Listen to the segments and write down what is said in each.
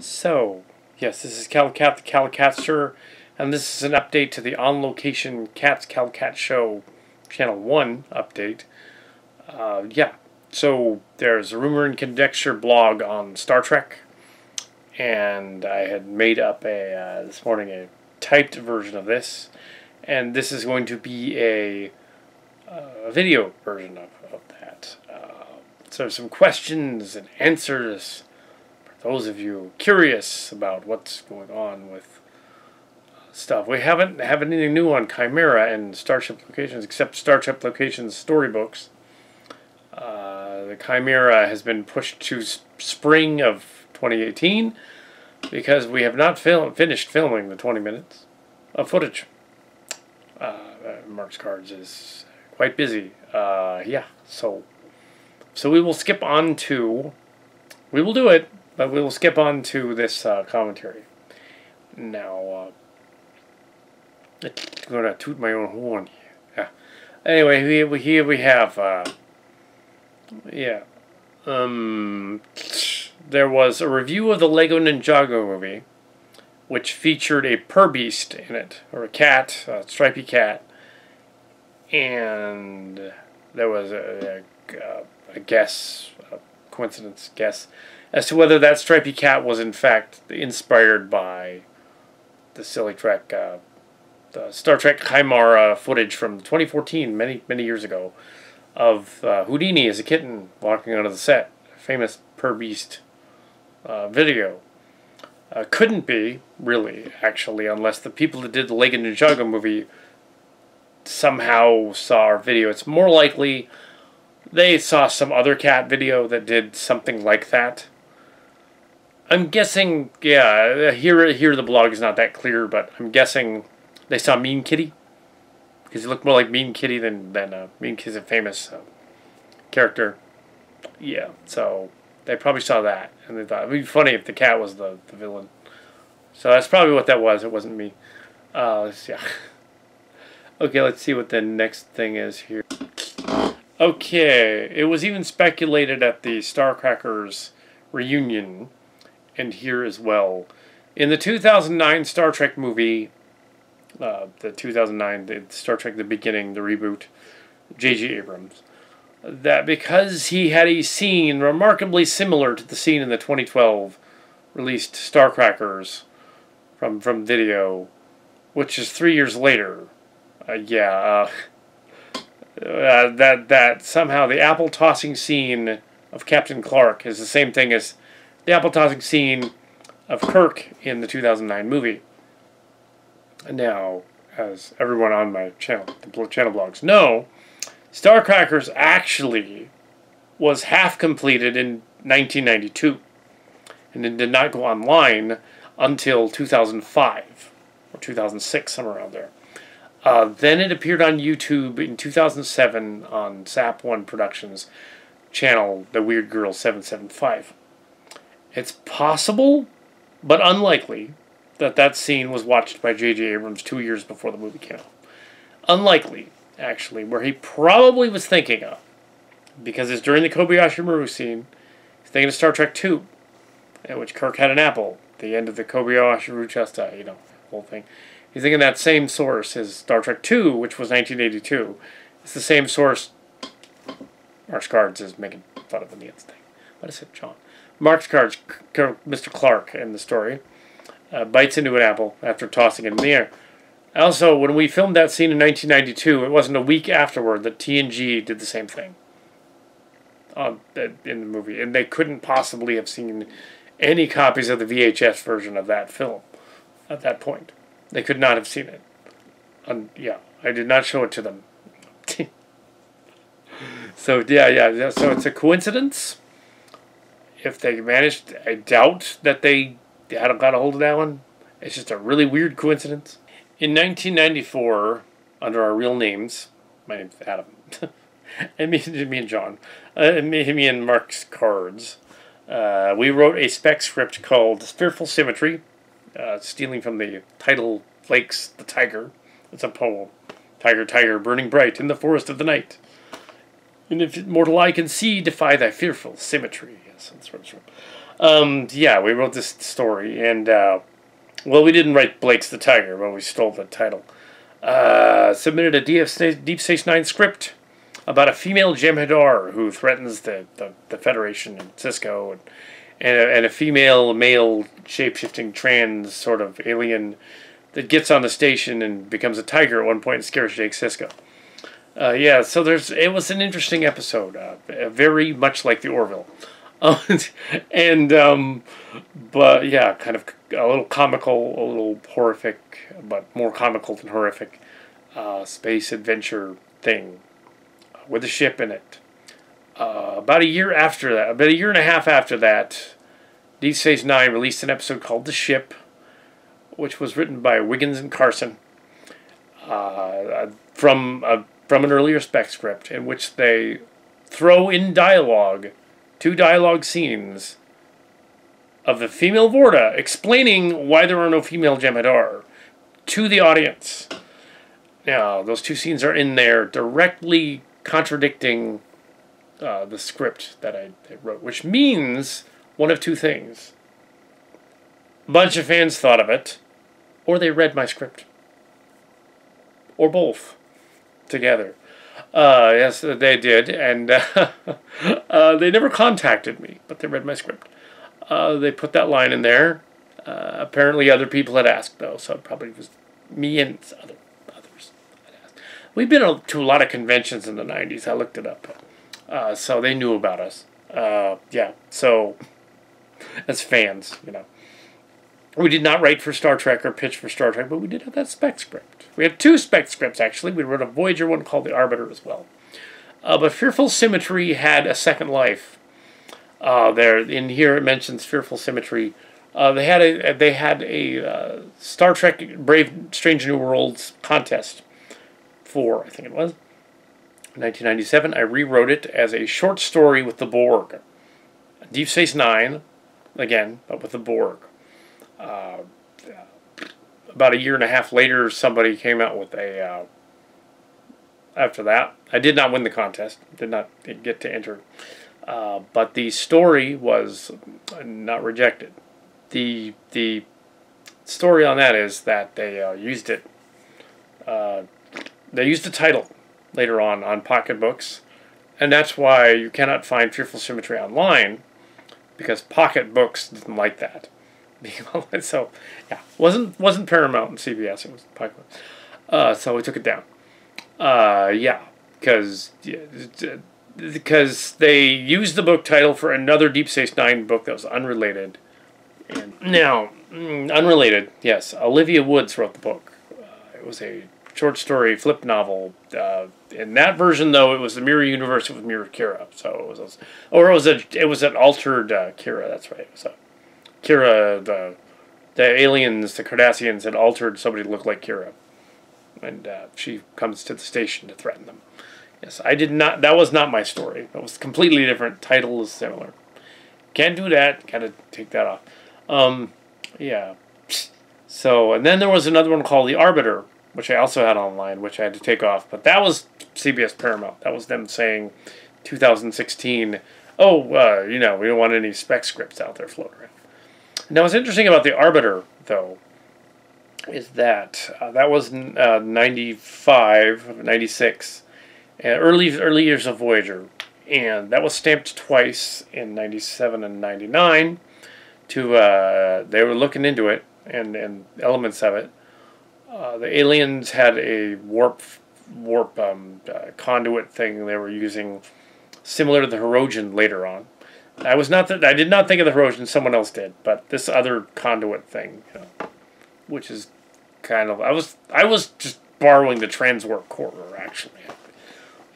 So, yes, this is Kal Kat, the Kal Katster, and this is an update to the On Location Cats Kal Kat Show Channel 1 update. Yeah, so there's a rumor and conjecture blog on Star Trek, and I had made up this morning a typed version of this, and this is going to be a video version of that. So some questions and answers for those of you curious about what's going on with stuff. We haven't have anything new on Chimera and Starship Locations except Starship Locations storybooks. The Chimera has been pushed to spring of 2018 because we have not finished filming the 20 minutes of footage. Mark's Cards is quite busy. Yeah, so we will skip on to... We will do it, but we will skip on to this commentary. Now, I'm going to toot my own horn. Yeah. Anyway, here we have... yeah. There was a review of the Lego Ninjago movie, which featured a Purbeast in it, or a cat, a stripy cat, and there was a guess, a coincidence guess, as to whether that stripy cat was in fact inspired by the silly Trek, the Star Trek Chimera footage from 2014, many years ago, of Houdini as a kitten walking onto the set, famous Purbeast video. Couldn't be, really, actually, unless the people that did the Lego Ninjago movie somehow saw our video. It's more likely they saw some other cat video that did something like that. I'm guessing, yeah, here the blog is not that clear, but I'm guessing they saw Mean Kitty, because he looked more like Mean Kitty than Mean Kitty's a famous character. Yeah, so they probably saw that, and they thought it would be funny if the cat was the villain. So that's probably what that was. It wasn't me. Yeah. Okay, let's see what the next thing is here. Okay, it was even speculated at the Starcrackers reunion, and here as well. In the 2009 Star Trek movie, the 2009 the Star Trek The Beginning, the reboot, J.J. Abrams, that because he had a scene remarkably similar to the scene in the 2012 released Starcrackers from video, which is 3 years later. That somehow the apple tossing scene of Captain Clark is the same thing as the apple tossing scene of Kirk in the 2009 movie. Now, as everyone on my channel, the channel blogs know, Starcrackers actually was half completed in 1992, and it did not go online until 2005 or 2006, somewhere around there. Then it appeared on YouTube in 2007 on SAP1 Productions channel, The Weird Girl 775. It's possible, but unlikely, that scene was watched by J.J. Abrams 2 years before the movie came out. Unlikely, actually, where he probably was thinking of, because it's during the Kobayashi Maru scene, he's thinking of Star Trek II, in which Kirk had an apple, the end of the Kobayashi Maru whole thing. He's thinking that same source is Star Trek II, which was 1982. It's the same source Mark's Cards is making fun of in the end thing. What is it, John? Mark's Cards, Mr. Clark in the story, bites into an apple after tossing it in the air. Also, when we filmed that scene in 1992, it wasn't a week afterward that TNG did the same thing in the movie. And they couldn't possibly have seen any copies of the VHS version of that film at that point. They could not have seen it. Yeah, I did not show it to them. So, yeah. So it's a coincidence. If they managed, I doubt that they got a hold of that one. It's just a really weird coincidence. In 1994, under our real names, my name's Adam, and me and John, me and Mark's Cards, we wrote a spec script called Fearful Symmetry, stealing from the title Flakes the Tiger. It's a poem. Tiger, tiger, burning bright in the forest of the night. And if mortal eye can see, defy thy fearful symmetry. Yes, that's where it's from. Yeah, we wrote this story, and well, we didn't write Blake's the Tiger, but we stole the title. Submitted a Deep Space Nine script about a female Jem'Hadar who threatens the Federation and Cisco, and a female male shape-shifting trans sort of alien that gets on the station and becomes a tiger at one point and scares Jake Sisko. Yeah, so it was an interesting episode, very much like the Orville. But yeah, kind of a little comical, a little horrific, but more comical than horrific, space adventure thing with a ship in it. About a year and a half after that, Deep Space Nine released an episode called The Ship, which was written by Wiggins and Carson, from an earlier spec script, in which they throw in dialogue, 2 dialogue scenes of the female Vorta explaining why there are no female Jem'Hadar to the audience. Now, those 2 scenes are in there directly contradicting the script that I wrote, which means one of 2 things. A bunch of fans thought of it, or they read my script. Or both together. Yes, they did, and they never contacted me, but they read my script. They put that line in there. Apparently other people had asked, though, so it probably was me and others had asked. We've been to a lot of conventions in the 90s. I looked it up. So they knew about us. Yeah, so as fans, you know. We did not write for Star Trek or pitch for Star Trek, but we did have that spec script. We had 2 spec scripts, actually. We wrote a Voyager one called The Arbiter as well. But Fearful Symmetry had a second life. In here it mentions Fearful Symmetry. They had a Star Trek Brave Strange New Worlds contest for, I think it was, 1997. I rewrote it as a short story with the Borg. Deep Space Nine, again, but with the Borg. About a year and a half later, somebody came out with a... after that, I did not win the contest. Did not get to enter. But the story was not rejected. The story on that is that they used it. They used the title later on pocketbooks, and that's why you cannot find Fearful Symmetry online, because pocketbooks didn't like that. So yeah, wasn't Paramount and CBS. It was Pocket. So we took it down. Yeah, because they used the book title for another Deep Space Nine book that was unrelated. And now, unrelated, yes, Olivia Woods wrote the book. It was a short story flip novel. In that version, though, it was the Mirror Universe. It was Mirror Kira. So it was an altered Kira. That's right. So Kira, the aliens, the Cardassians, had altered somebody to look like Kira, and she comes to the station to threaten them. Yes, I did not. That was not my story. That was completely different. Title is similar. Can't do that. Gotta take that off. Yeah. So, and then there was another one called The Arbiter, which I also had online, which I had to take off. But that was CBS Paramount. That was them saying, 2016, oh, we don't want any spec scripts out there floating around. Now, what's interesting about The Arbiter, though, is that that was 95, 96, early years of Voyager. And that was stamped twice in 97 and 99. They were looking into it and elements of it. The aliens had a warp conduit thing they were using, similar to the Hirogen later on. I did not think of the Hirogen. Someone else did, but this other conduit thing, which is kind of I was just borrowing the transwarp corridor actually.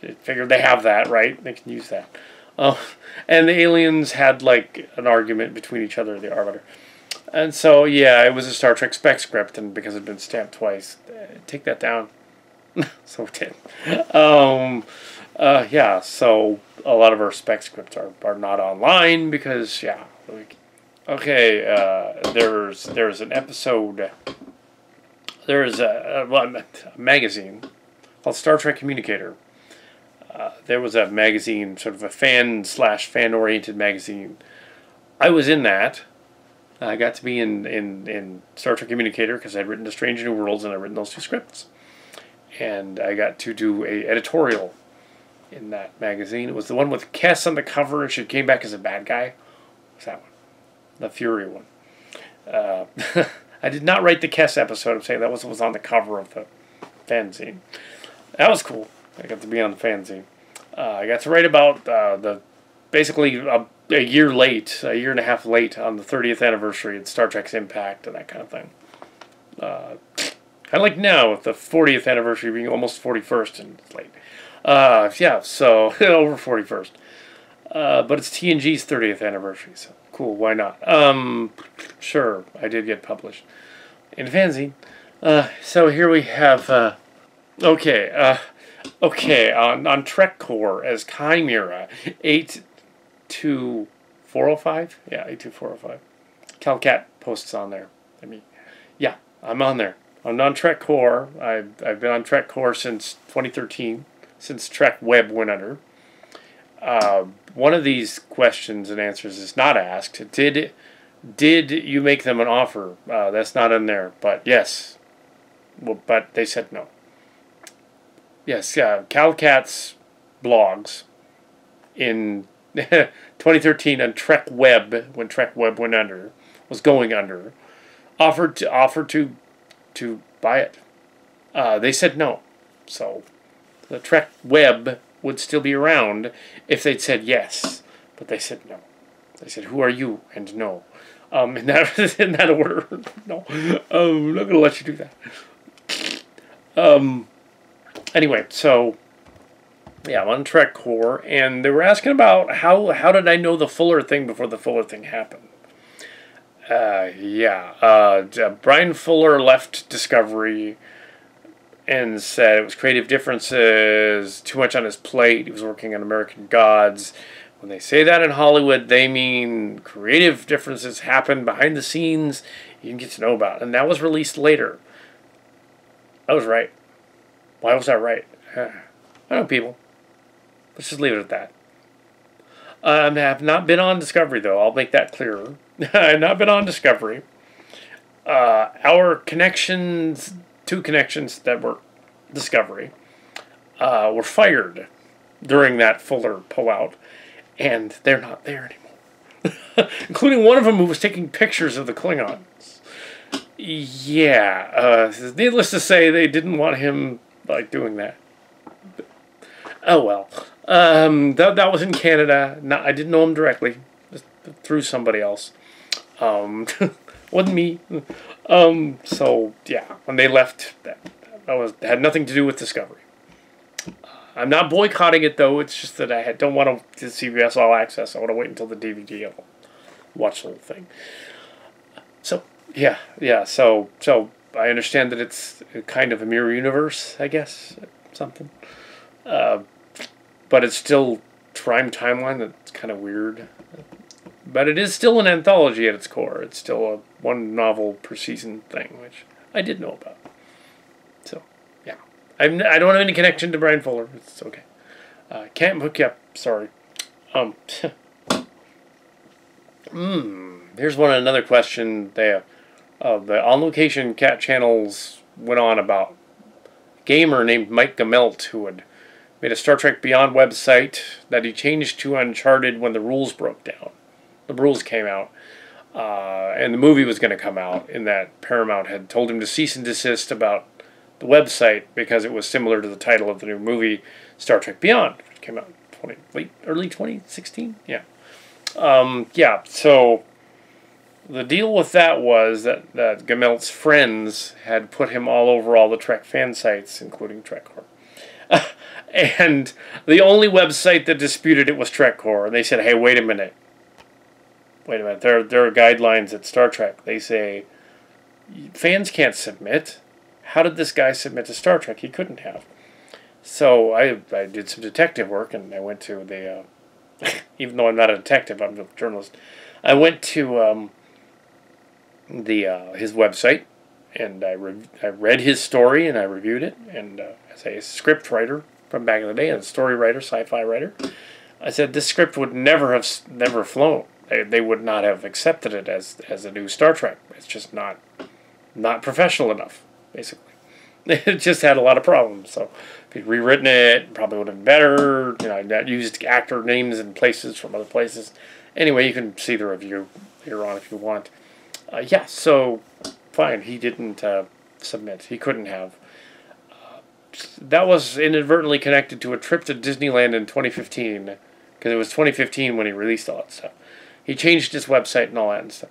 I figured they have that, right? They can use that. And the aliens had like an argument between each other, the Arbiter. And so, yeah, it was a Star Trek spec script, and because it had been stamped twice, take that down. So it did. Yeah, so a lot of our spec scripts are not online because, yeah. Okay, there's an episode, there's a magazine called Star Trek Communicator. There was a magazine, sort of a fan-oriented magazine, I was in that. I got to be in Star Trek Communicator because I'd written The Strange New Worlds and I'd written those two scripts. And I got to do a editorial in that magazine. It was the one with Kess on the cover and she came back as a bad guy. What's that one? The Fury one. I did not write the Kess episode. I'm saying that was on the cover of the fanzine. That was cool. I got to be on the fanzine. I got to write about basically a year late, a year and a half late on the 30th anniversary of Star Trek's impact and that kind of thing. Kind of like now with the 40th anniversary being almost 41st and it's late. Yeah, so over 41st. But it's TNG's 30th anniversary, so cool, why not? Sure, I did get published in fanzine. So here we have, okay, on Trek Core as Chimera, 82405? Yeah, 82405. Kal Kat posts on there. Yeah, I'm on there. I'm on Trek Core. I've been on Trek Core since 2013, since Trek Web went under. One of these questions and answers is not asked. Did you make them an offer? That's not in there, but yes. Well, but they said no. Yes, Kal Kat's blogs in 2013 on Trek Web, when Trek Web went under, was going under, offered to buy it. They said no. So the Trek Web would still be around if they'd said yes, but they said no. They said, "Who are you?" and no. In that order, no. I'm not going to let you do that. Anyway, so yeah, I'm on Trek Core, and they were asking about how did I know the Fuller thing before the Fuller thing happened. Brian Fuller left Discovery and said it was creative differences, too much on his plate. He was working on American Gods. When they say that in Hollywood, they mean creative differences happen behind the scenes you didn't get to know about. And that was released later. I was right. Why was I right? I know, people. Let's just leave it at that. I have not been on Discovery, though. I'll make that clearer. I have not been on Discovery. Our connections... Two connections that were Discovery were fired during that Fuller pullout, and they're not there anymore. Including one of them who was taking pictures of the Klingons. Yeah, needless to say, they didn't want him doing that. Oh well. That was in Canada. I didn't know him directly, just through somebody else. Wasn't me. So yeah, when they left, that had nothing to do with Discovery. I'm not boycotting it though. It's just that I don't want to CBS All Access. I want to wait until the DVD. I'll watch the whole thing. So yeah. So I understand that it's kind of a mirror universe, I guess, something. But it's still Prime Timeline. That's kind of weird. But it is still an anthology at its core. It's still a one novel per season thing, which I did know about. So, yeah. I don't have any connection to Brian Fuller. It's okay. Can't hook you up. Sorry. Here's another question. The On Location Cat channels went on about a gamer named Mike Gamelt who had made a Star Trek Beyond website that he changed to Uncharted when the rules broke down. The rules came out, and the movie was going to come out, and that Paramount had told him to cease and desist about the website because it was similar to the title of the new movie, Star Trek Beyond, which came out early 2016? Yeah. So the deal with that was that Gamelt's friends had put him all over all the Trek fan sites, including TrekCore. And the only website that disputed it was TrekCore, and they said, hey, wait a minute. There are guidelines at Star Trek. They say fans can't submit. How did this guy submit to Star Trek? He couldn't have. So I did some detective work, and I went to the even though I'm not a detective, I'm a journalist. I went to his website, and I read his story, and I reviewed it. And as a script writer from back in the day, and a story writer, sci-fi writer, I said this script would never flown They would not have accepted it as a new Star Trek. It's just not professional enough, basically. It just had a lot of problems. So if you'd rewritten it, probably would have been better. You know, not used actor names and places from other places. Anyway, you can see the review later on if you want. Yeah, so fine. He didn't submit. He couldn't have. That was inadvertently connected to a trip to Disneyland in 2015, because it was 2015 when he released all that stuff. He changed his website and all that and stuff.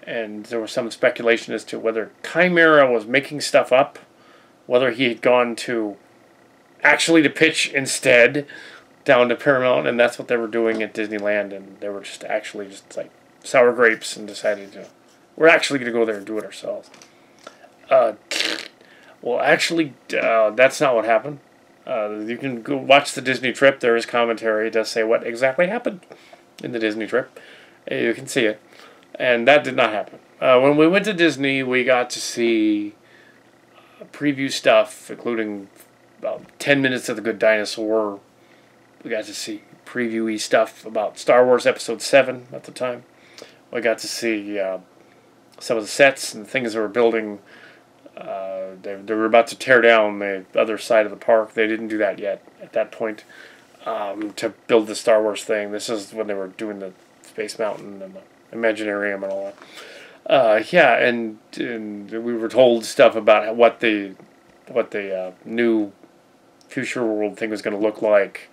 And there was some speculation as to whether Chimera was making stuff up, whether he had gone to actually to pitch instead down to Paramount, and that's what they were doing at Disneyland, and they were just actually just like sour grapes and decided, you know, we're actually going to go there and do it ourselves. Well, actually, that's not what happened. You can go watch the Disney trip. There is commentary. It does say what exactly happened in the Disney trip. You can see it. And that did not happen. When we went to Disney, we got to see preview stuff, including about 10 minutes of The Good Dinosaur. We got to see preview-y stuff about Star Wars Episode 7 at the time. We got to see some of the sets and things they were building. They were about to tear down the other side of the park. They didn't do that yet at that point to build the Star Wars thing. This is when they were doing the Space Mountain and the Imaginarium and all that. Yeah, and we were told stuff about what the new future world thing was going to look like,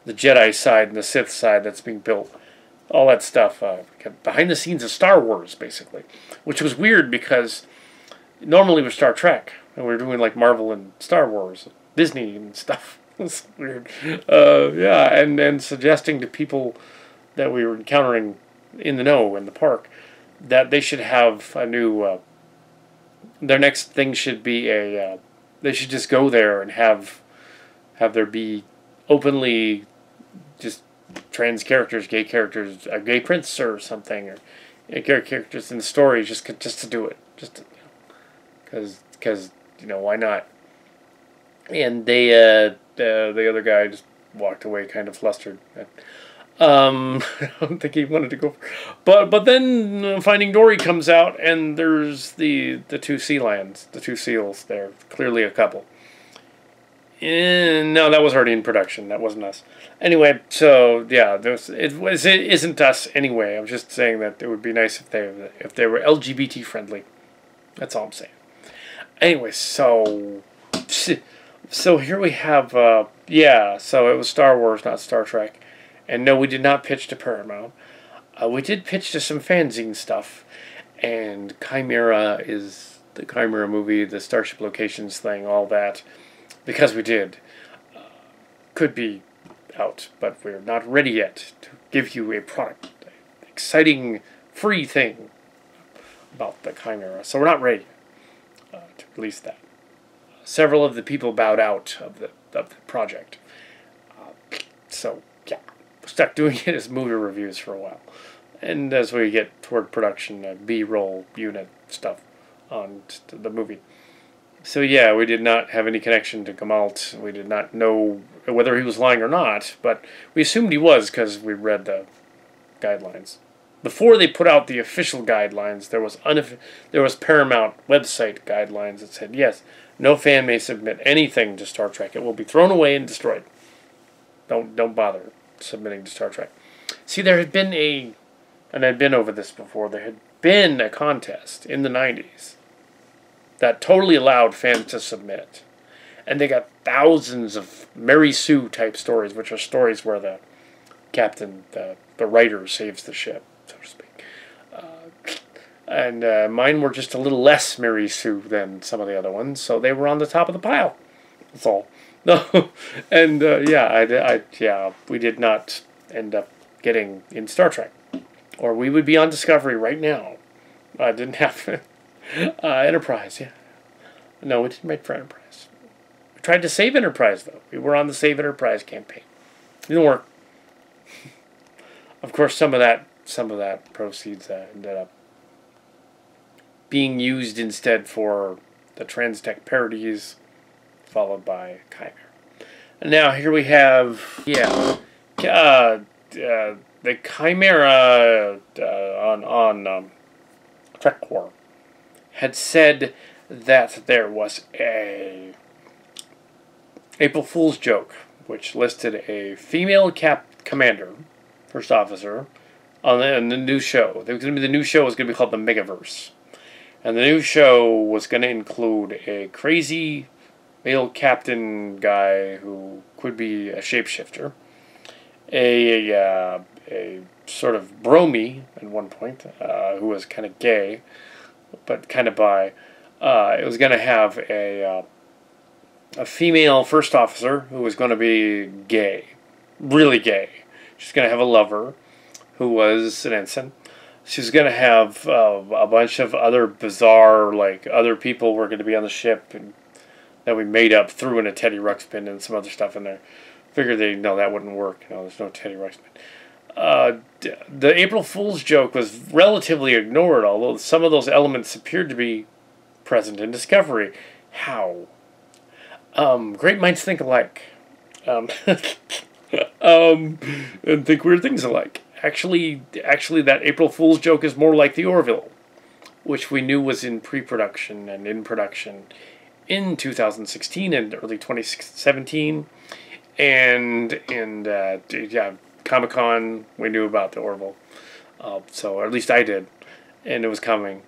the Jedi side and the Sith side that's being built, all that stuff behind the scenes of Star Wars, basically, which was weird because normally with Star Trek, and we were doing like Marvel and Star Wars, Disney and stuff. It's weird. Yeah, and suggesting to people that we were encountering in the know in the park that they should have a new. Their next thing should be a. They should just go there and have there be openly just trans characters, gay characters, a gay prince or something, or gay characters in the story just to do it, just because you know, why not? And they the other guy just walked away kind of flustered. I don't think he wanted to go. But then Finding Dory comes out, and there's the two sea lions, the two seals. They're clearly a couple. And no, that was already in production. That wasn't us. Anyway, so yeah, it isn't us anyway. I'm just saying that it would be nice if they were LGBT friendly. That's all I'm saying. Anyway, so here we have yeah. So it was Star Wars, not Star Trek. And no, we did not pitch to Paramount. We did pitch to some fanzine stuff. And Chimera is the Chimera movie, the Starship Locations thing, all that. Because we did. Could be out, but we're not ready yet to give you a product. An exciting, free thing about the Chimera. So we're not ready to release that. Several of the people bowed out of the project. So, yeah. Stuck doing it as movie reviews for a while. And as we get toward production, B-roll unit stuff on the movie. So yeah, we did not have any connection to Gamalt. We did not know whether he was lying or not, but we assumed he was because we read the guidelines. Before they put out the official guidelines, there was Paramount website guidelines that said, yes, no fan may submit anything to Star Trek. It will be thrown away and destroyed. Don't bother submitting to Star Trek. See, there had been and I'd been over this before, there had been a contest in the 90s that totally allowed fans to submit. And they got thousands of Mary Sue type stories, which are stories where the captain, the writer, saves the ship, so to speak. And mine were just a little less Mary Sue than some of the other ones, so they were on the top of the pile. That's all. No, and yeah, we did not end up getting in Star Trek, or we would be on Discovery right now. I didn't have Enterprise. Yeah, no, we didn't write for Enterprise. We tried to save Enterprise though. We were on the Save Enterprise campaign. It didn't work. Of course, some of that proceeds ended up being used instead for the Transtech parodies, followed by Chimera. And now here we have, yeah, the Chimera on Trek Corps had said that there was a April Fool's joke, which listed a female commander, first officer, on the new show. The new show was going to be called the Megaverse. And the new show was going to include a crazy male captain guy who could be a shapeshifter, a sort of bromie at one point, who was kind of gay, but kind of bi. It was going to have a female first officer who was going to be gay, really gay. She's going to have a lover who was an ensign. She's going to have a bunch of other bizarre, like, other people were going to be on the ship and that we made up, threw in a Teddy Ruxpin and some other stuff in there. Figured that wouldn't work. There's no Teddy Ruxpin. The April Fool's joke was relatively ignored, although some of those elements appeared to be present in Discovery. How? Great minds think alike. And think weird things alike. Actually, that April Fool's joke is more like the Orville, which we knew was in pre-production and in production in 2016 and early 2017, and Comic-Con we knew about the Orville, so or at least I did, and it was coming,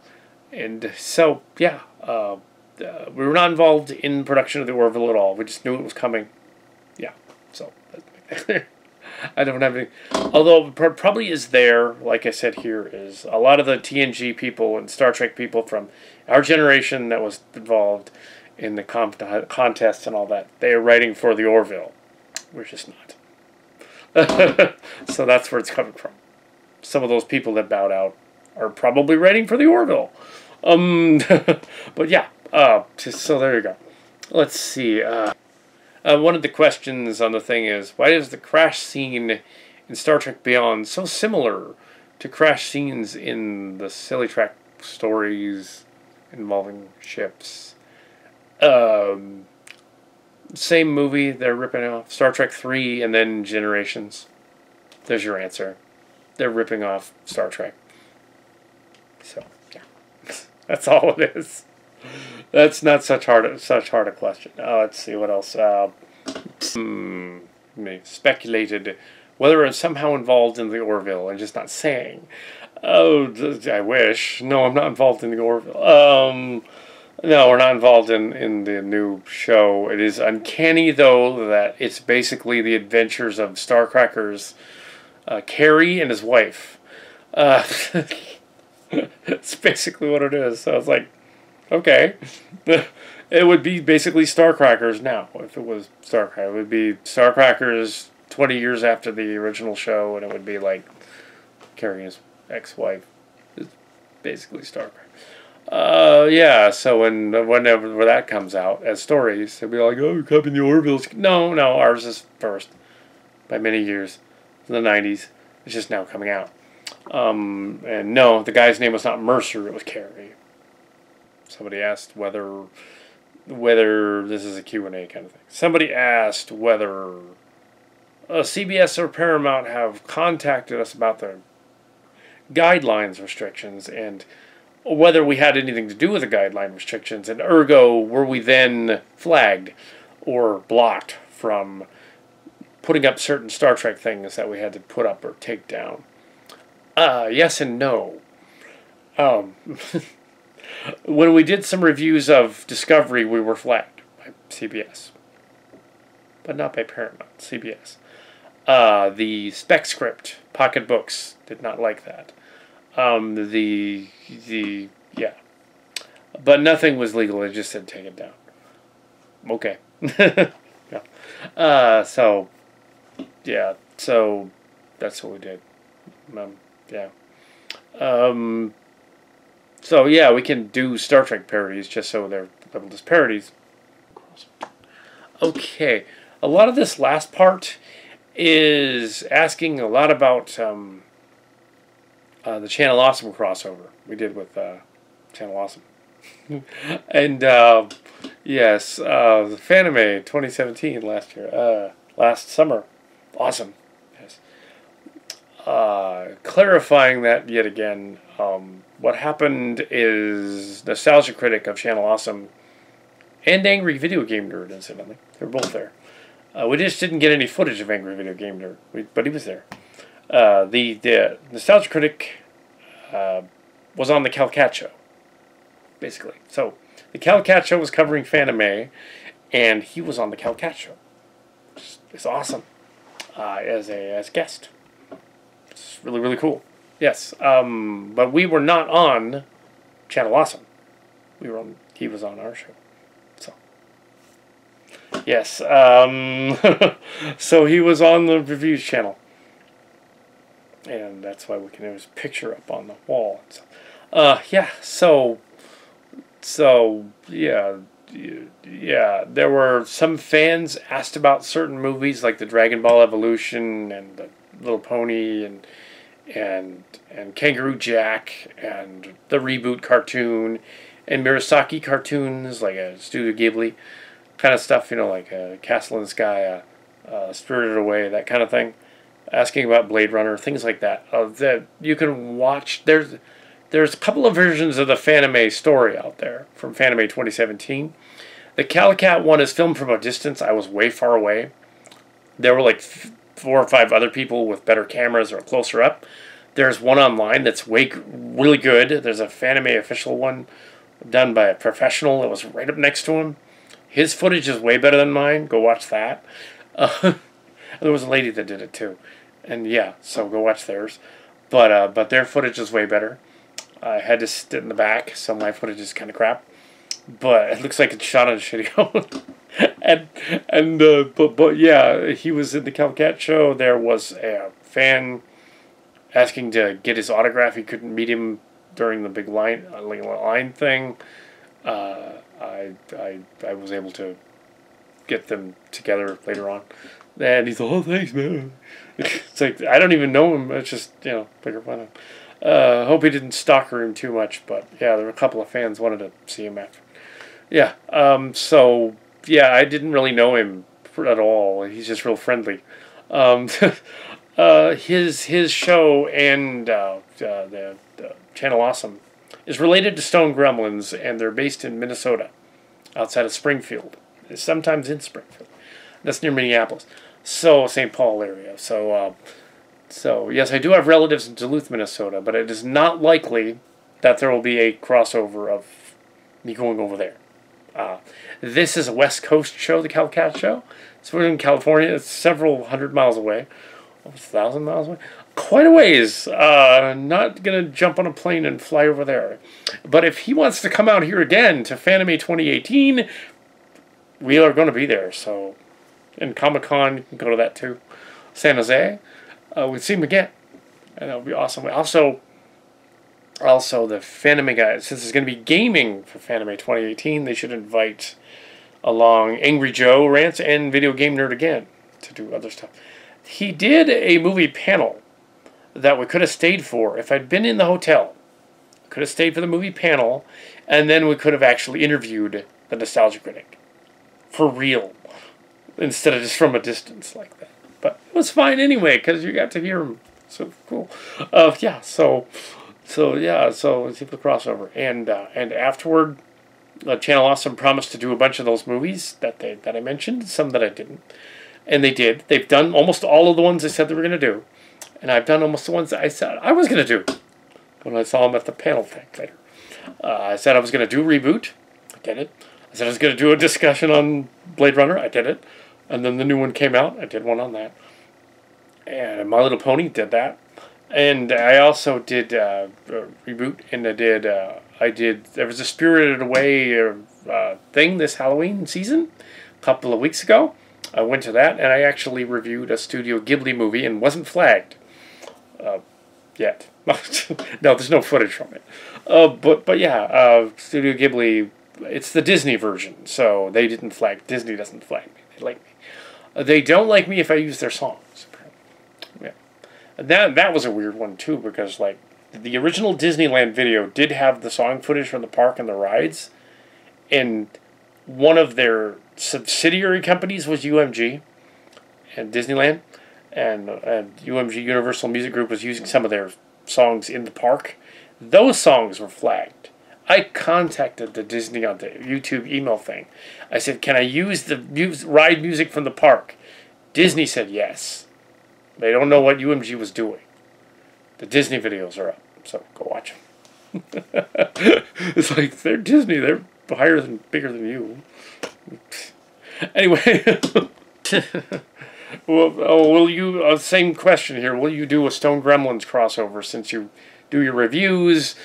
and so yeah, we were not involved in production of the Orville at all. We just knew it was coming, yeah. So I don't have any. Although probably is there, like I said here, is a lot of the TNG people and Star Trek people from our generation that was involved in the contests and all that. They are writing for the Orville. We're just not. So that's where it's coming from. Some of those people that bowed out are probably writing for the Orville. But yeah. So there you go. Let's see. One of the questions on the thing is, why is the crash scene in Star Trek Beyond so similar to crash scenes in the Silly Track stories involving ships? Same movie they're ripping off. Star Trek 3 and then Generations. There's your answer. They're ripping off Star Trek. So, yeah. That's all it is. That's not such hard a question. Let's see what else. Speculated whether it's somehow involved in the Orville and just not saying. Oh, I wish. No, I'm not involved in the Orville. No, we're not involved in the new show. It is uncanny, though, that it's basically the adventures of Starcracker's Carrie and his wife. It's basically what it is. So it's like, okay. It would be basically Starcrackers now, if it was Starcracker. It would be Starcrackers 20 years after the original show, and it would be like Carrie and his ex-wife. It's basically Starcracker. Yeah, so whenever that comes out as stories, they'll be like, oh, you're copying the Orville's. No, ours is first by many years. In the 90s. It's just now coming out. And no, the guy's name was not Mercer, it was Carrie. Somebody asked whether this is a Q&A kind of thing. Somebody asked whether CBS or Paramount have contacted us about the guidelines restrictions and whether we had anything to do with the guideline restrictions, and ergo, were we then flagged or blocked from putting up certain Star Trek things that we had to put up or take down? Yes and no. When we did some reviews of Discovery, we were flagged by CBS, but not by Paramount. CBS. The spec script pocketbooks did not like that. Yeah, but nothing was legal. It just said take it down. Okay. Yeah. So that's what we did. Yeah. So yeah, we can do Star Trek parodies just so they're labeled as parodies. Okay, a lot of this last part is asking a lot about the Channel Awesome crossover we did with Channel Awesome. And yes, the Fanime 2017 last summer. Awesome. Yes. Clarifying that yet again, what happened is Nostalgia Critic of Channel Awesome and Angry Video Game Nerd, incidentally. They were both there. We just didn't get any footage of Angry Video Game Nerd, but he was there. The Nostalgia Critic was on the Kal Kat show, basically. So the Kal Kat show was covering Fanime, and he was on the Kal Kat show. It's awesome as a guest. It's really, really cool. Yes, but we were not on Channel Awesome. He was on our show. So yes, so he was on the reviews channel, and that's why we can have his picture up on the wall. Yeah. So yeah. There were some fans asked about certain movies like the Dragon Ball Evolution and the Little Pony and Kangaroo Jack and the reboot cartoon and Murasaki cartoons like a Studio Ghibli kind of stuff, like Castle in the Sky, Spirited Away, that kind of thing. Asking about Blade Runner, things like that. That you can watch. There's a couple of versions of the Fanime story out there from Fanime 2017. The Kal Kat one is filmed from a distance. I was way far away. There were like 4 or 5 other people with better cameras or closer up. There's one online that's really good. There's a Fanime official one done by a professional that was right up next to him. His footage is way better than mine. Go watch that. There was a lady that did it too. And yeah, so go watch theirs. But their footage is way better. I had to sit in the back, so my footage is kind of crap. But it looks like it's shot on a shitty but yeah, he was in the Kal Kat show. There was a fan asking to get his autograph. He couldn't meet him during the big line thing. I was able to get them together later on. And he's like, "Oh, thanks, man." It's like, I don't even know him. It's just, bigger fun. Hope he didn't stalker him too much, but yeah, there were a couple of fans wanted to see him after. Yeah, so yeah, I didn't really know him at all. He's just real friendly. His show and the Channel Awesome is related to Stone Gremlins, and they're based in Minnesota, outside of Springfield. Sometimes in Springfield. That's near Minneapolis. So, St. Paul area. So yes, I do have relatives in Duluth, Minnesota, but it is not likely that there will be a crossover of me going over there. This is a West Coast show, the Kal Kat show. So we're in California. It's several hundred miles away. Almost 1,000 miles away. Quite a ways. Not going to jump on a plane and fly over there. But if he wants to come out here again to Fanime 2018, we are going to be there. So, and Comic-Con, you can go to that too. San Jose. We'll see him again. And that'll be awesome. Also, the Fanime guys, since it's going to be gaming for Fanime 2018, they should invite along Angry Joe Rants and Video Game Nerd again to do other stuff. He did a movie panel that we could have stayed for if I'd been in the hotel. Could have stayed for the movie panel, and then we could have actually interviewed the Nostalgia Critic. For real. Instead of just from a distance like that. But it was fine anyway, because you got to hear him. So cool. Yeah, so let's see the crossover. And afterward, Channel Awesome promised to do a bunch of those movies that I mentioned, some that I didn't. And they did. They've done almost all of the ones they said they were going to do. And I've done almost the ones that I said I was going to do when I saw them at the panel thing later. I said I was going to do Reboot. I did it. I said I was going to do a discussion on Blade Runner. I did it. And then the new one came out. I did one on that. And My Little Pony did that. And I also did Reboot. And there was a Spirited Away thing this Halloween season a couple of weeks ago. I went to that, and I actually reviewed a Studio Ghibli movie and wasn't flagged yet. No, there's no footage from it. But yeah, Studio Ghibli, it's the Disney version, so they didn't flag. Disney doesn't flag me. They like me. They don't like me if I use their songs. Yeah, that was a weird one too, because like the original Disneyland video did have the song footage from the park and the rides, and one of their subsidiary companies was UMG and Disneyland, and UMG Universal Music Group was using some of their songs in the park. Those songs were flagged. I contacted the Disney on the YouTube email thing. I said, "Can I use the ride music from the park?" Disney said yes. They don't know what UMG was doing. The Disney videos are up, so go watch them. It's like, they're Disney. They're bigger than you. Anyway, well, will you? Same question here. Will you do a Stone Gremlins crossover, since you do your reviews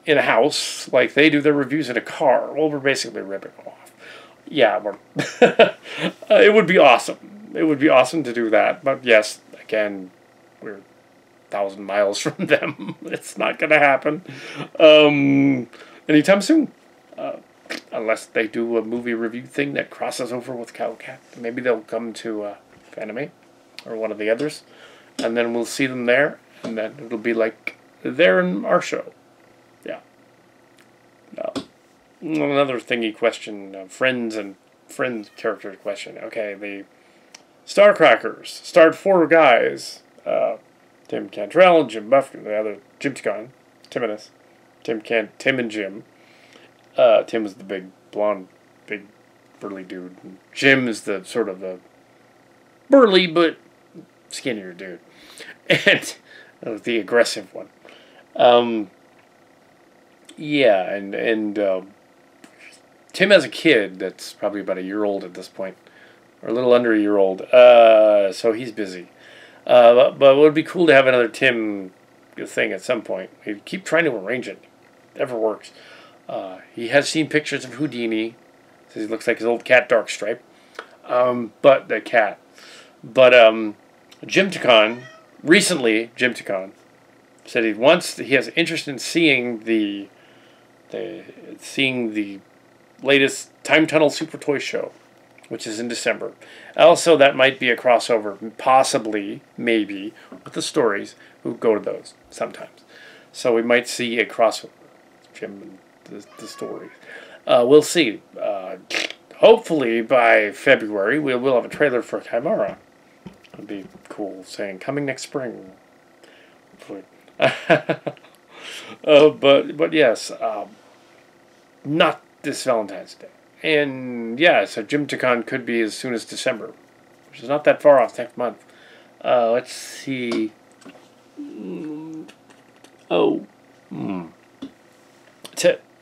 in a house like they do their reviews in a car? Well, we're basically ripping off. Yeah, it would be awesome. It would be awesome to do that. But yes, again, we're 1,000 miles from them. It's not going to happen anytime soon. Unless they do a movie review thing that crosses over with Kal Kat. Maybe they'll come to Fanime or one of the others, and then we'll see them there, and then it'll be like they're in our show. Yeah. Another thingy question, friends character question. Okay, the Starcrackers starred 4 guys. Tim Cantrell, Jim Buffett, the other Jim Ticon, Tim and Jim. Tim is the big blonde, big burly dude. Jim is the sort of the burly but skinnier dude, and the aggressive one. Yeah, and Tim has a kid that's probably about a year old at this point, or a little under a year old. So he's busy. But it would be cool to have another Tim thing at some point. We keep trying to arrange it. It never works. He has seen pictures of Houdini. Says he looks like his old cat, Darkstripe. But the cat. But Jim Ticon, recently, Jim Ticon said he has interest in seeing the latest Time Tunnel Super Toy Show, which is in December. Also, that might be a crossover, possibly, maybe, with the stories, who go to those sometimes. So we might see a crossover, Jim and the stories. We'll see. Hopefully, by February, we'll have a trailer for Chimera. It'd be cool, saying, coming next spring. Hopefully. But yes, not this Valentine's Day. And yeah, so Jim Ticon could be as soon as December, which is not that far off next month. Let's see.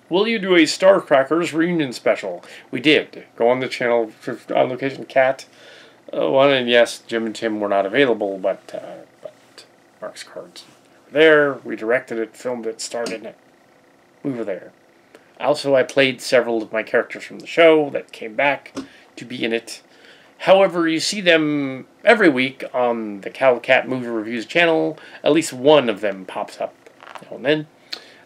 Will you do a Starcrackers reunion special? We did. Go on the channel for On Location Cat one, and yes, Jim and Tim were not available, but Mark's cards were there. We directed it, filmed it, starred in it. We were there. Also, I played several of my characters from the show that came back to be in it. However, you see them every week on the Kal Kat Movie Reviews channel. At least one of them pops up now and then.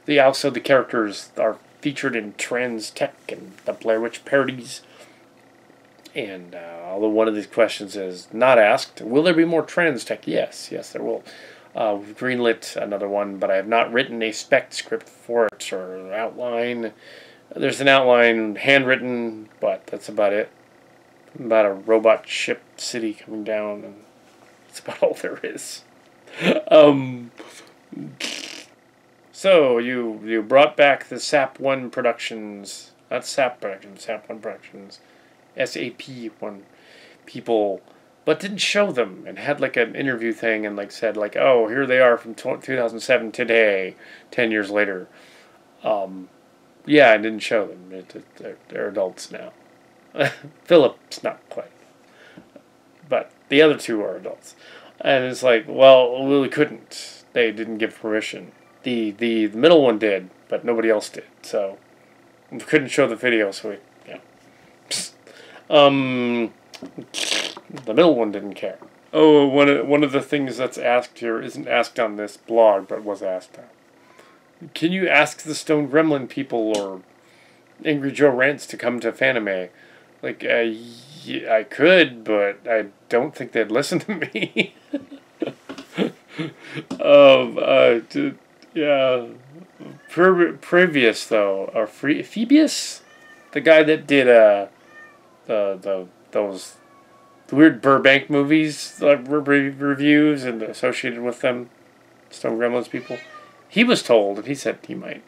The characters are featured in Trans Tech and the Blair Witch parodies. And although one of these questions is not asked, will there be more Trans Tech? Yes, there will. We've greenlit another one, but I have not written a spec script for it or an outline. There's an outline handwritten, but that's about it. About a robot ship city coming down, and that's about all there is. So you brought back the SAP 1 Productions, not SAP Productions, SAP 1 Productions, SAP 1 people, but didn't show them, and had like an interview thing, and like said like, oh, here they are from 2007 today, 10 years later. Yeah, I didn't show them. They're adults now. Philip's not quite, but the other 2 are adults, and it's like, well, we couldn't. They didn't give permission. The middle one did, but nobody else did. So we couldn't show the video. So the middle one didn't care. Oh, one of the things that's asked here isn't asked on this blog, but was asked. Can you ask the Stone Gremlin people or Angry Joe Rants to come to Fanime? Like, I could, but I don't think they'd listen to me. Yeah. Previous though, or Phoebus, the guy that did those the weird Burbank movies reviews and associated with them, Stone Gremlins people. He was told, and he said he might.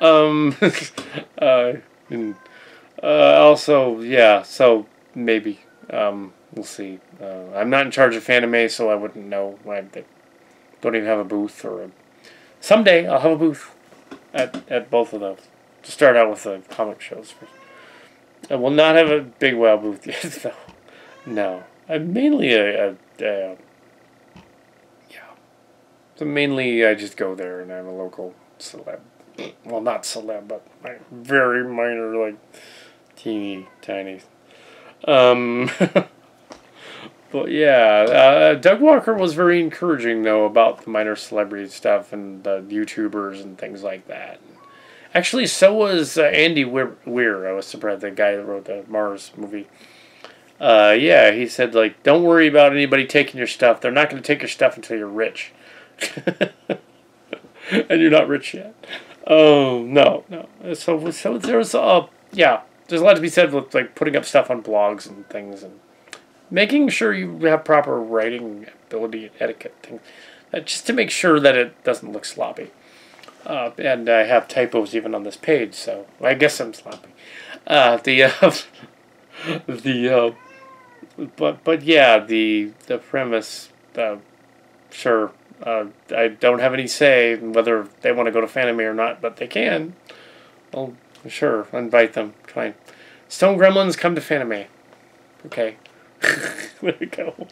And also, yeah, so maybe. We'll see. I'm not in charge of Fanime, so I wouldn't know. I don't even have a booth. Someday I'll have a booth at both of those. To start out with the comic shows first. I will not have a big WoW booth yet, though. No. I'm mainly yeah. So mainly I just go there and I'm a local celeb. Well, not celeb, but very minor, like, teeny tiny. But yeah, Doug Walker was very encouraging, though, about the minor celebrity stuff and the YouTubers and things like that. Actually, so was Andy Weir. I was surprised, the guy that wrote the Mars movie. Yeah, he said, like, don't worry about anybody taking your stuff. They're not going to take your stuff until you're rich. And you're not rich yet. Oh, no. So there's, yeah, there's a lot to be said with, like, putting up stuff on blogs and things and making sure you have proper writing ability and etiquette things. Just to make sure that it doesn't look sloppy. And I have typos even on this page, so I guess I'm sloppy. But yeah, the premise, sure, I don't have any say in whether they want to go to Fanime or not, but they can. Well, sure, invite them. Fine. Stone Gremlins, come to Fanime. Okay. There we go.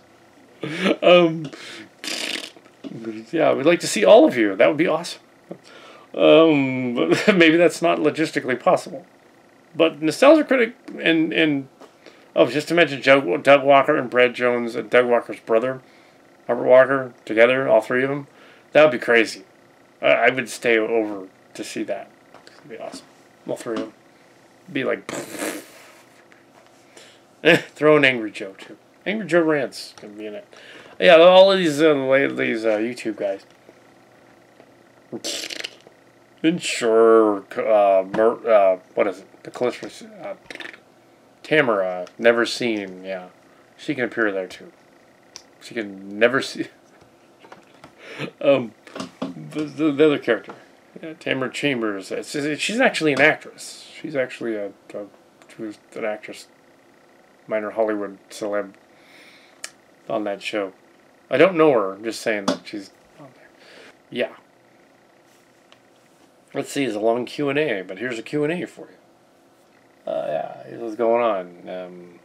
Yeah, we'd like to see all of you. That would be awesome. But maybe that's not logistically possible. But Nostalgia Critic and just to mention Doug Walker and Brad Jones and Doug Walker's brother, Robert Walker, together, all three of them, that would be crazy. I would stay over to see that. It would be awesome. All three of them. Be like... throw an Angry Joe, too. Angry Joe Rants can be in it. Yeah, all of these YouTube guys. And sure, what is it? The Callisto, Tamara, Never Seen, yeah. She can appear there, too. She can never see... the other character. Yeah, Tamara Chambers. She's actually an actress. She's actually an actress. Minor Hollywood celeb on that show. I don't know her. I'm just saying that she's on there. Yeah. Let's see. It's a long Q&A, but here's a Q&A for you. Yeah, here's what's going on.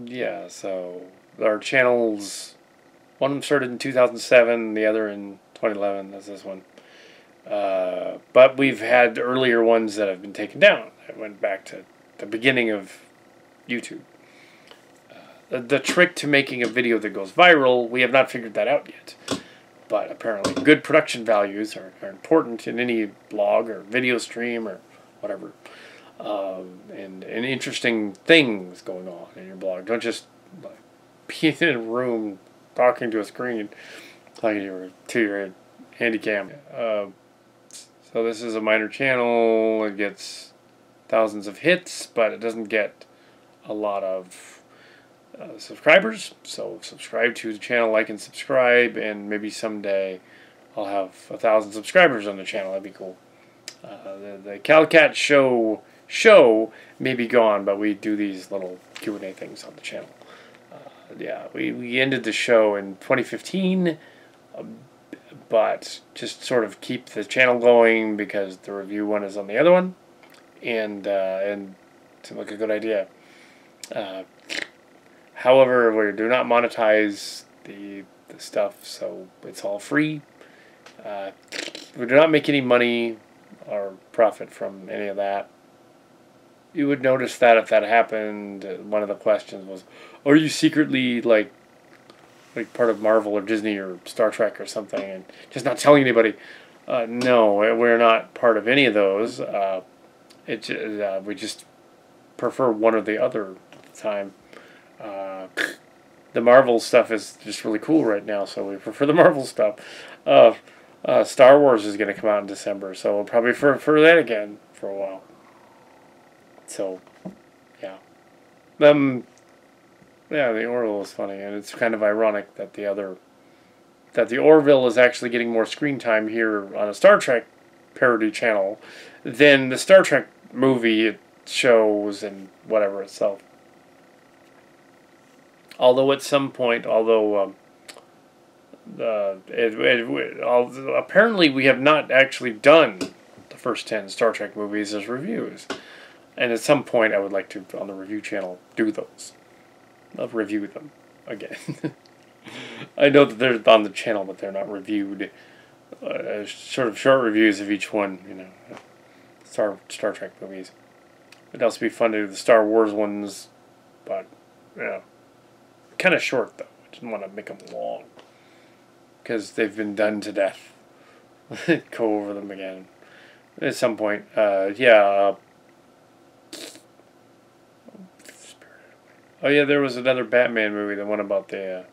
Yeah, so our channels, one of them started in 2007, the other in 2011. That's this one. But we've had earlier ones that have been taken down. I went back to the beginning of YouTube. The trick to making a video that goes viral, we have not figured that out yet. But apparently good production values are important in any blog or video stream or whatever. And interesting things going on in your blog. Don't just be in a room talking to a screen talking to your handy cam. So this is a minor channel. It gets thousands of hits, but it doesn't get a lot of subscribers. So subscribe to the channel, like and subscribe, and maybe someday I'll have 1,000 subscribers on the channel. That'd be cool. The Kal Kat show may be gone, but we do these little Q&A things on the channel. Yeah, we ended the show in 2015, but just sort of keep the channel going because the review one is on the other one, and it seemed like a good idea. However, we do not monetize the stuff, so it's all free. We do not make any money or profit from any of that. You would notice that if that happened, one of the questions was, are you secretly like part of Marvel or Disney or Star Trek or something and just not telling anybody? No, we're not part of any of those. We just prefer one or the other at the time. The Marvel stuff is just really cool right now, so we prefer the Marvel stuff. Star Wars is going to come out in December, so we'll probably prefer that again for a while. So, yeah. Yeah, the Orville is funny, and it's kind of ironic that the Orville is actually getting more screen time here on a Star Trek parody channel than the Star Trek movie shows and whatever itself. Although at some point, apparently we have not actually done the first 10 Star Trek movies as reviews. And at some point I would like to, on the review channel, do those. I'll review them again. I know that they're on the channel, but they're not reviewed. Sort of short reviews of each one, you know. Star Trek movies. It'd also be fun to do the Star Wars ones, but, yeah. Kind of short, though. I didn't want to make them long. Because they've been done to death. Go over them again. At some point, yeah. Oh, yeah, there was another Batman movie, the one about the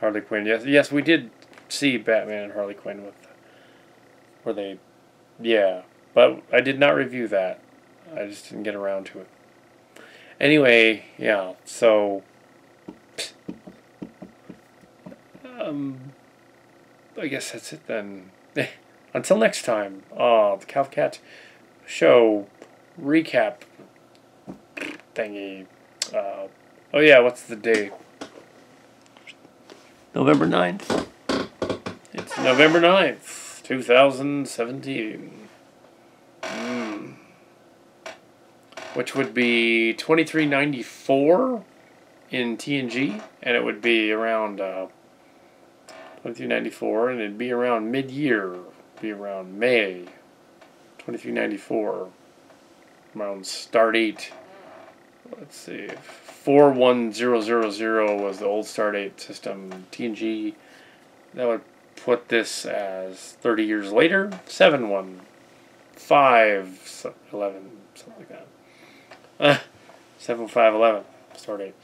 Harley Quinn. Yes, we did see Batman and Harley Quinn where they, yeah. But I did not review that. I just didn't get around to it. Anyway, yeah, so I guess that's it then. Until next time, the Kal Kat show recap thingy. Oh yeah, what's the date? November 9th. It's November 9th, 2017. Which would be $23.94 in TNG, and it would be around $23.94, and it'd be around mid-year, be around May 23.94, around start date. Let's see, 41000 was the old start date system. TNG, that would put this as 30 years later, 71511, something like that. 7511 start date.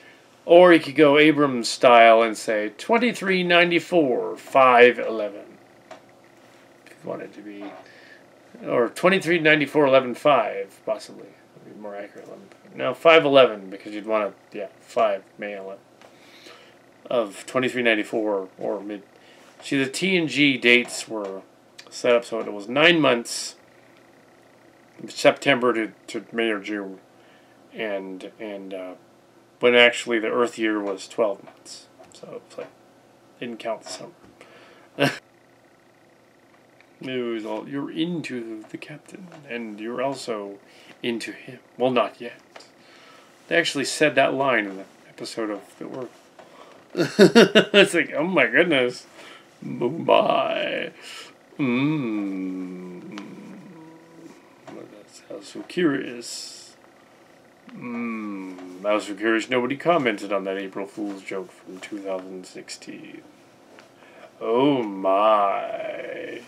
Or you could go Abrams style and say 2394 511. If you wanted to be, or 2394 11/5 possibly. That'd be more accurate. No, 511 because you'd want to, yeah, 5 May 11 of 2394 or mid. See, the TNG dates were set up so it was 9 months, September to May or June. And when actually the Earth year was 12 months. So it's like, didn't count the summer. It was all, you're into the captain, and you're also into him. Well, not yet. They actually said that line in the episode of The Orville. It's like, oh my goodness. Mumbai. That was so curious. I was so curious nobody commented on that April Fool's joke from 2016. Oh my.